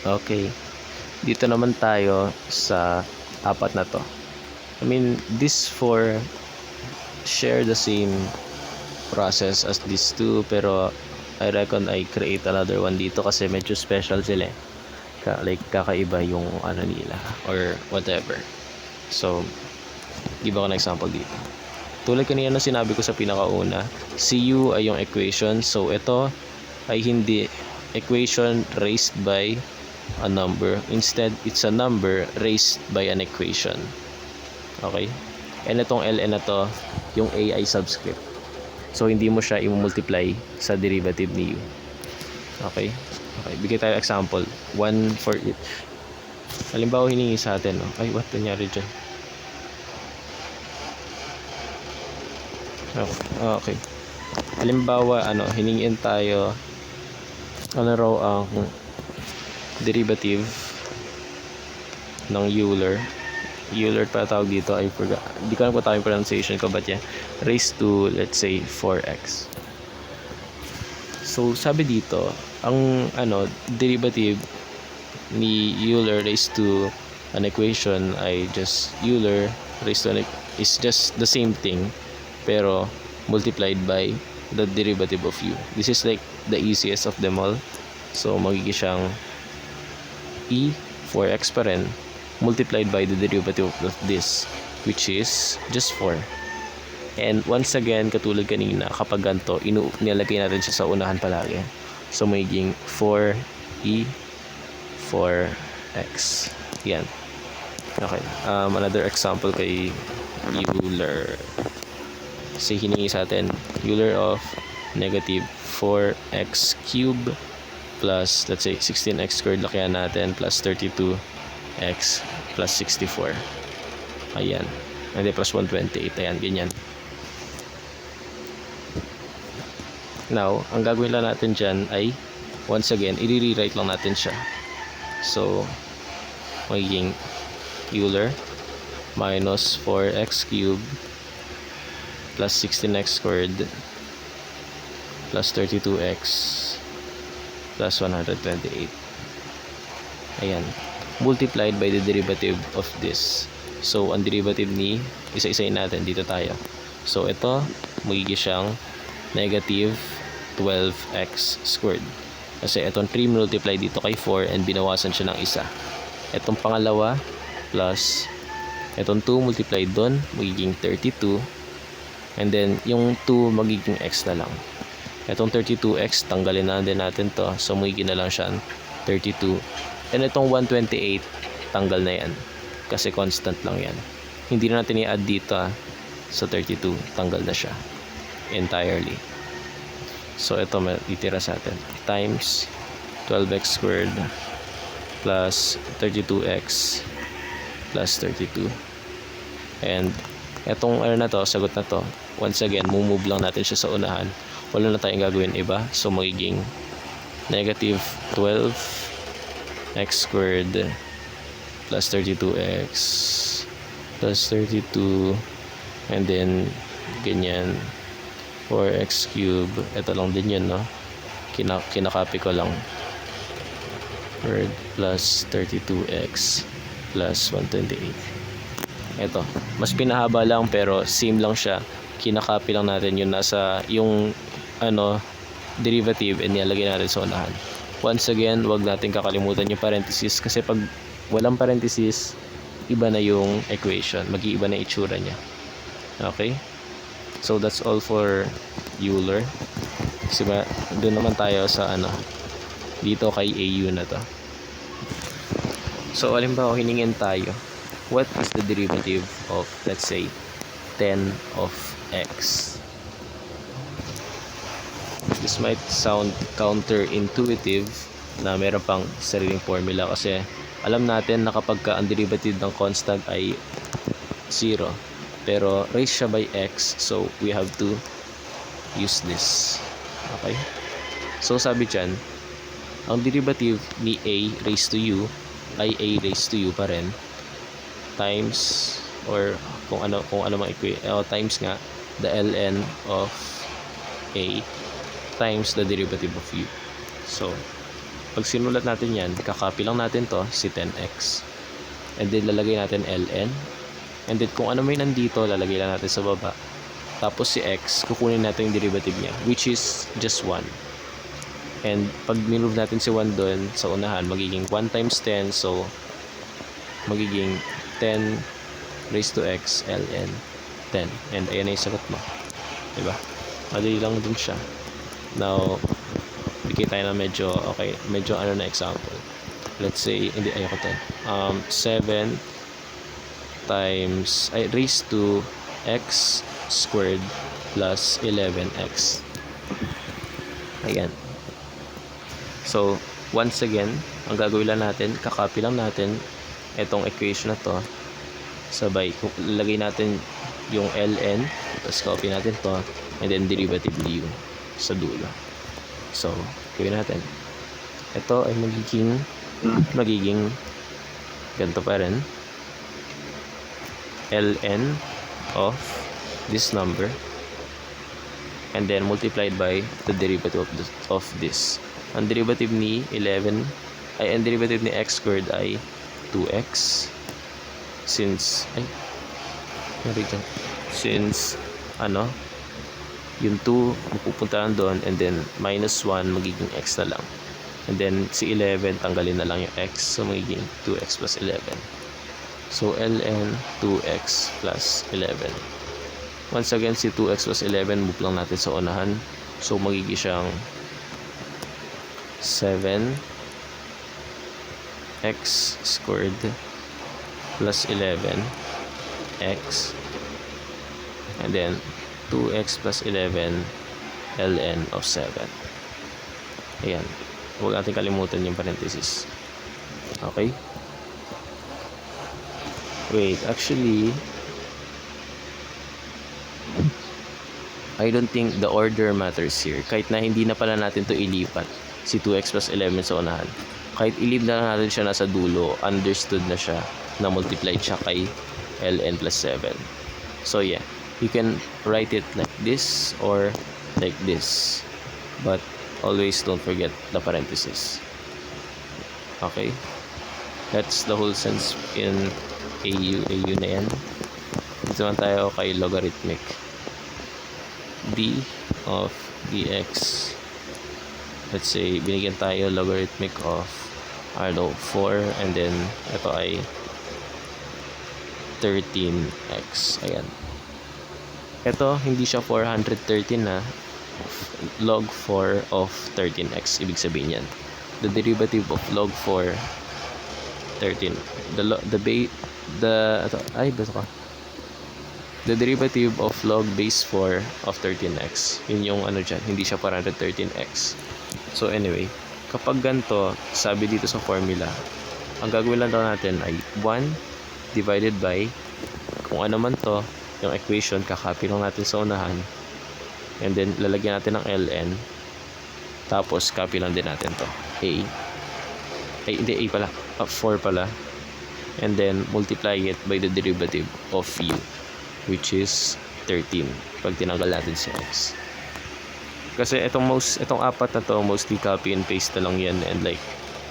Okay, dito naman tayo sa apat na to. I mean, these four share the same process as these two, pero I reckon I create another one dito kasi medyo special sila. Like kakaiba yung ano nila or whatever. So, give ako ng example dito. Tulad kanina na sinabi ko sa pinakauna, si u ay yung equation. So, ito ay hindi equation raised by a number. Instead, it's a number raised by an equation. Okay? And itong ln na to, yung a ay subscript. So, hindi mo siya i-multiply sa derivative ni u. Okay? Okay, bigay tayo example. 1 for each. Halimbawa, hiningi sa atin. No? Ay, what nangyari dyan? Okay. Halimbawa, hiningin tayo ano raw ang derivative ng Euler. Euler pa tawag dito, I forgot. Hindi ko alam kung tawag yung pronunciation ko, but yeah, raised to, let's say, 4x. So, sabi dito, ang derivative ni Euler raised to an equation ay just Euler raised to is just the same thing, pero multiplied by the derivative of u. This is like the easiest of them all. So, magiging siyang e 4x pa rin multiplied by the derivative of this, which is just 4. And once again, katulad kanina, kapag ganito, nilagay natin siya sa unahan palagi. So, magiging 4e 4x. Yan. Okay. Another example kay Euler. Kasi hiningi sa atin Euler of negative 4x cube plus, let's say, 16x squared, lakihan natin, plus 32x plus 64. Ayan. Hindi, plus 128. Ayan, ganyan. Now, ang gagawin lang natin dyan ay, once again, i-rewrite lang natin siya. So, magiging Euler minus 4x cube plus 16x squared plus 32x plus 128. Ayan. Multiplied by the derivative of this. So, ang derivative ni, isa-isayin natin. Dito tayo. So, ito, magiging siyang negative 12x squared. Kasi itong 3 multiply dito kay 4 and binawasan siya ng isa. Itong pangalawa plus itong 2 multiply doon, magiging 32. And then, yung 2 magiging x na lang. Itong 32x, tanggalin na din natin to. So, magiging na lang siya 32. And itong 128, tanggal na yan. Kasi constant lang yan. Hindi na natin i-add dito sa 32. Tanggal na siya entirely. So, ito itira sa atin. Times 12x squared plus 32x plus 32. And etong na to, sagot na to. Once again, move lang natin siya sa unahan. Wala na tayong gagawin iba. So, magiging negative 12x squared plus 32x plus 32 and then ganyan 4x cube. Ito lang din yun, no? Kinakopy ko lang. Squared plus 32x plus 128. Ito, mas pinahaba lang pero same lang siya. Kinakopy lang natin yun nasa yung derivative and nilalagay natin sa unahan. Once again, wag natin kakalimutan yung parenthesis kasi pag walang parenthesis, iba na yung equation. Mag-iiba na itsura niya. Okay? So that's all for Euler. Kasi doon naman tayo sa dito kay AU na to. So, halimbawa, hiningin tayo. What is the derivative of, let's say, 10 of x? This might sound counterintuitive na meron pang sariling formula kasi alam natin na kapag ang derivative ng constant ay 0, pero raised siya by x, so we have to use this. Okay? So, sabi dyan, ang derivative ni a raised to u ay a raised to u pa rin times or kung ano mang times nga the ln of a times the derivative of u. So, pag sinulat natin yan, kakopy lang natin to, si 10x. And then lalagay natin ln. And then kung ano may nandito, lalagay lang natin sa baba. Tapos si x, kukunin natin yung derivative niya, which is just 1. And pag minove natin si 1 doon sa unahan, magiging 1 times 10. So, magiging 10 raised to x ln 10. And ayan na yung sagot mo. Diba? Madali lang din siya. Now, bigay tayo na medyo, okay, medyo ano na example. Let's say, hindi, ayoko to. 7 times, raised to x squared plus 11x. Ayan. So, once again, ang gagawin lang natin, kakopy lang natin itong equation na to. Sabay, lagay natin yung ln, tapos copy natin to, and then derivative du sa dulo. So, gawin natin. Ito ay magiging ganito pa rin. ln of this number and then multiplied by the derivative of this. Ang derivative ni 11 ay ang derivative ni x squared ay 2x since ano yung 2 mapupunta doon and then minus 1 magiging x na lang. And then si 11 tanggalin na lang yung x, so magiging 2x plus 11. So ln 2x plus 11. Once again, si 2x plus 11 move lang natin sa unahan. So magiging siyang 7x squared plus 11x and then 2x plus 11 ln of 7. Ayan. Huwag natin kalimutan yung parenthesis. Okay? Wait, actually, I don't think the order matters here. Kahit na hindi na pala natin to ilipat, si 2x plus 11 sa unahan. Kahit ilib na lang natin siya nasa dulo, understood na siya na multiplied siya kay ln plus 7. So yeah, you can write it like this or like this. But always don't forget the parenthesis. Okay? That's the whole sense in AU na yan. Dito naman tayo kay logarithmic. D of dx. Let's say, binigyan tayo logarithmic of 4 and then ito ay 13x. Ayan. Ito, hindi siya 413 na. Log 4 of 13x. Ibig sabihin yan. The derivative of log 4 13. The derivative of log base 4 of 13x. Yun yung ano dyan. Hindi siya 413x. So anyway, kapag ganito, sabi dito sa formula, ang gagawin lang daw natin ay 1 divided by kung ano man to, yung equation, kakopy lang natin sa unahan. And then, lalagyan natin ng ln. Tapos, copy lang din natin to. Hindi A pala. 4 pala. And then, multiply it by the derivative of u, which is 13. Pag tinanggal natin si x. Kasi itong apat na to, mostly copy and paste na lang yan and like,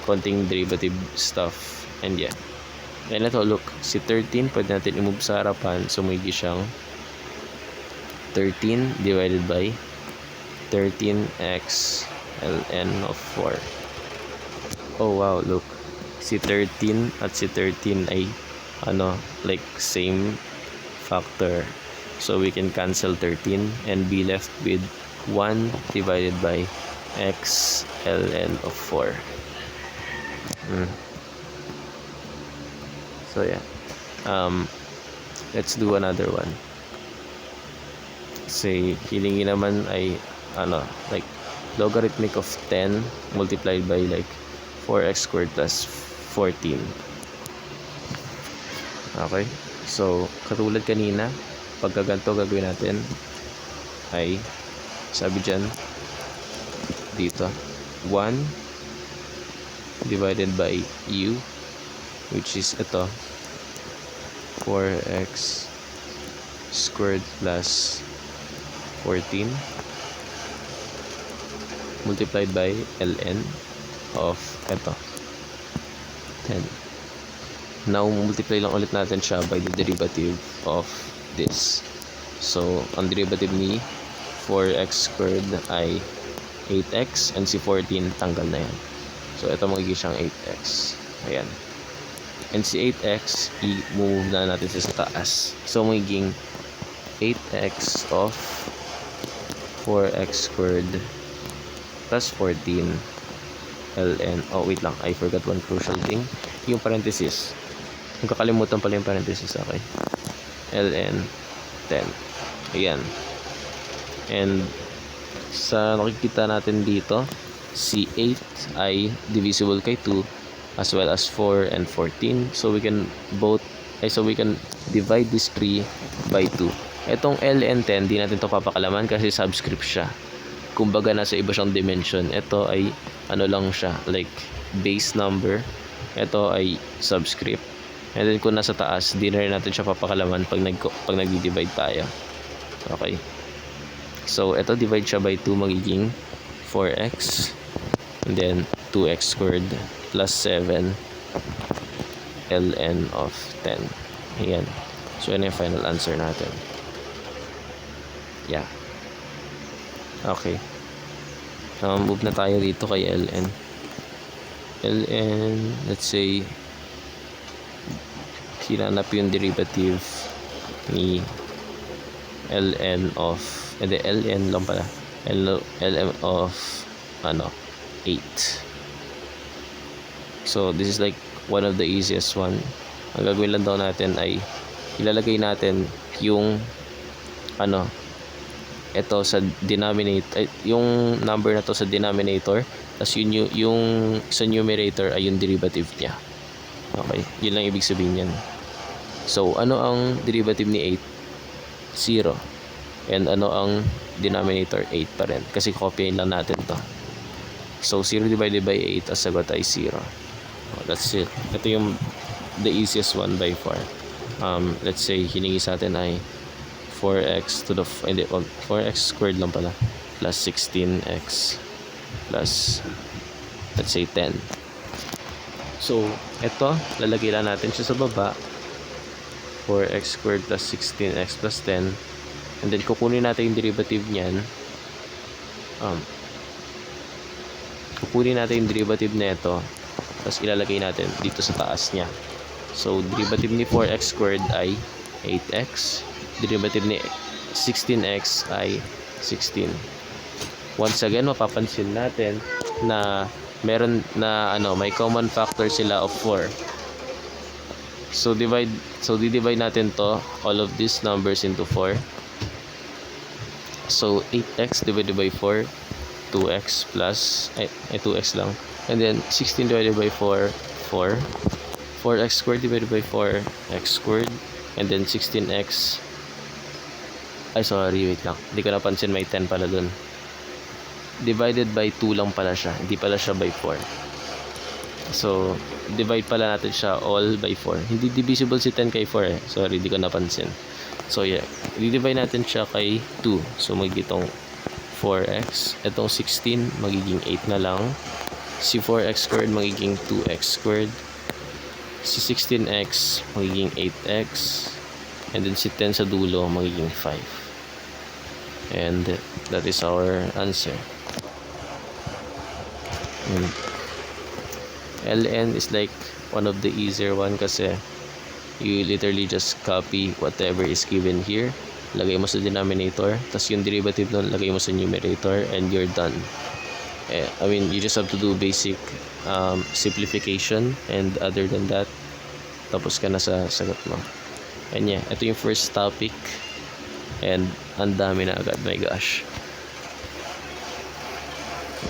konting derivative stuff. And yeah. And ito, look. Si 13, pwede natin i-move sa harapan. So, may siyang 13 divided by 13x ln of 4. Oh wow, look. Si 13 at si 13 ay like same factor. So we can cancel 13 and be left with 1 divided by x ln of 4. So yeah. Let's do another one. Say, hilingin naman ay like logarithmic of 10 multiplied by like 4x squared plus 14. Okay? So, katulad kanina, pagka ganito gagawin natin ay sabi dyan dito 1 divided by u, which is ito 4x squared plus 14 multiplied by ln of ito 10. Now multiply lang ulit natin siya by the derivative of this. So ang derivative ni 4x squared ay 8x, and si 14 tanggal na yan. So ito magiging siyang 8x. Ayan. And si 8x, i-move na natin sa taas. So magiging 8x of 4x squared plus 14 ln. Oh, wait lang. I forgot one crucial thing. Yung parenthesis. Kung kakalimutan pala yung parenthesis, okay. ln 10. Ayan. And sa nakikita natin dito, si 8 ay divisible kay 2 as well as 4 and 14. So we can divide this 3 by 2. Etong ln 10, di natin to papakalaman kasi subscript siya. Kumbaga nasa iba siyang dimension. Ito ay ano lang siya, like base number. Ito ay subscript. And then kung nasa taas, di na rin natin siya papakalaman pag nagdi-divide tayo. Okay. So ito, divide siya by 2, magiging 4x. And then 2x squared plus 7 ln of 10. Ayan. So yun yung final answer natin. Yeah. Okay. Move na tayo dito kay ln. ln, let's say, hinanap yung derivative ni ln of, hindi, ln lang pala. ln of, 8. So, this is like one of the easiest one. Ang gagawin lang daw natin ay ilalagay natin yung ito sa denominator, yung number na to sa denominator, tapos yung sa numerator ay yung derivative niya. Okay, yun lang ibig sabihin yan. So, ano ang derivative ni 8? 0. And ano ang denominator? 8 pa rin. Kasi copyain lang natin to. So, 0 divided by 8, ang sagot ay 0. That's it. Ito yung the easiest one by far. Let's say, hiningi sa atin ay 4x to the 4x squared lang pala plus 16x plus, let's say, 10. So ito, lalagay lang natin siya sa baba, 4x squared plus 16x plus 10, and then kukunin natin yung derivative niyan. Kukunin natin yung derivative nito, tapos ilalagay natin dito sa taas niya. So derivative ni 4x squared ay 8x, derivative ni 16x ay 16. Once again, mapapansin natin na meron na may common factor sila of 4. So divide natin to, all of these numbers into 4. So 8x divided by 4, 2x plus 2x lang. And then 16 divided by 4, 4. 4x squared divided by 4, x squared. And then 16x, ay sorry, wait lang, hindi ko napansin may 10 pala dun. Divided by 2 lang pala siya, hindi pala siya by 4. So divide pala natin siya all by 4. Hindi divisible si 10 kay 4 eh. Sorry, hindi ko napansin. So yeah, i-divide natin siya kay 2. So magiging 4x, itong 16 magiging 8 na lang. Si 4x squared magiging 2x squared. Si 16x magiging 8x. And then si 10 sa dulo magiging 5. And that is our answer. ln is like one of the easier one kasi you literally just copy whatever is given here, lagay mo sa denominator, tapos yung derivative nun lagay mo sa numerator, and you're done. I mean, you just have to do basic simplification, and other than that, tapos ka na sa sagot mo. And yeah, ito yung first topic, and ang dami na agad, my gosh.